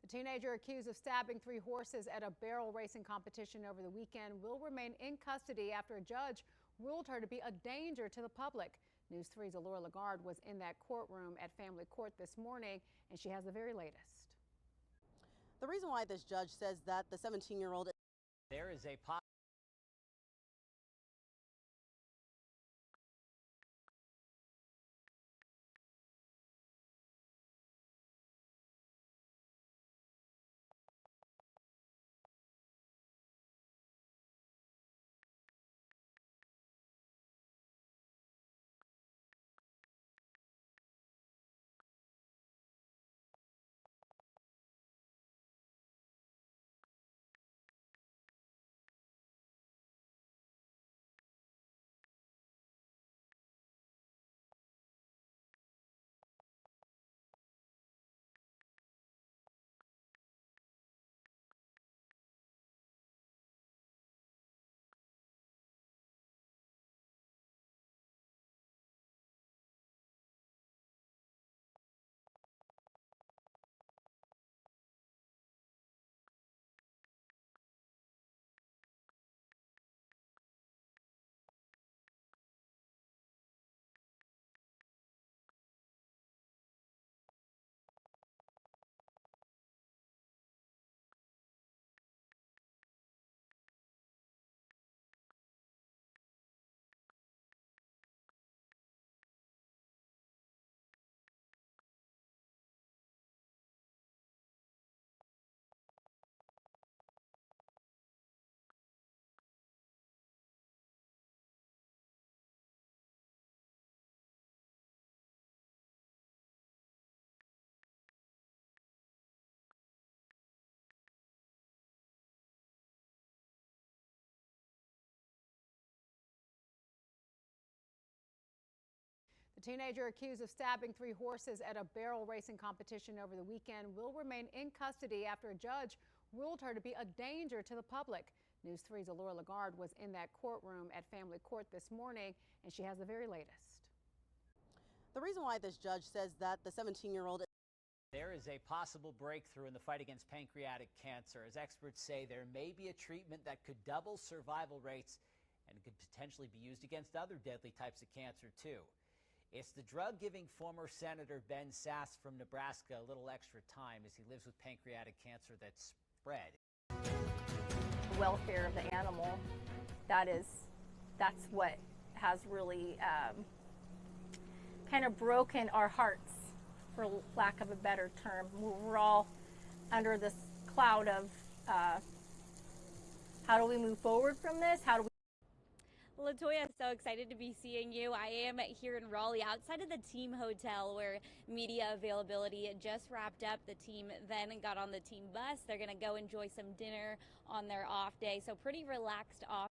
The teenager accused of stabbing 3 horses at a barrel racing competition over the weekend will remain in custody after a judge ruled her to be a danger to the public. News 3's Allura Lagarde was in that courtroom at family court this morning, and she has the very latest. The reason why this judge says that the 17-year-old there is a The teenager accused of stabbing 3 horses at a barrel racing competition over the weekend will remain in custody after a judge ruled her to be a danger to the public. News 3's Allura Lagarde was in that courtroom at family court this morning, and she has the very latest. The reason why this judge says that the 17-year-old there is a possible breakthrough in the fight against pancreatic cancer, as experts say there may be a treatment that could double survival rates and could potentially be used against other deadly types of cancer too. It's the drug giving former Senator Ben Sasse from Nebraska a little extra time as he lives with pancreatic cancer that's spread. The welfare of the animal, that's what has really kind of broken our hearts, for lack of a better term. We're all under this cloud of how do we move forward from this? How do we Latoya, so excited to be seeing you. I am here in Raleigh outside of the team hotel where media availability just wrapped up. The team then got on the team bus. They're going to go enjoy some dinner on their off day. So pretty relaxed off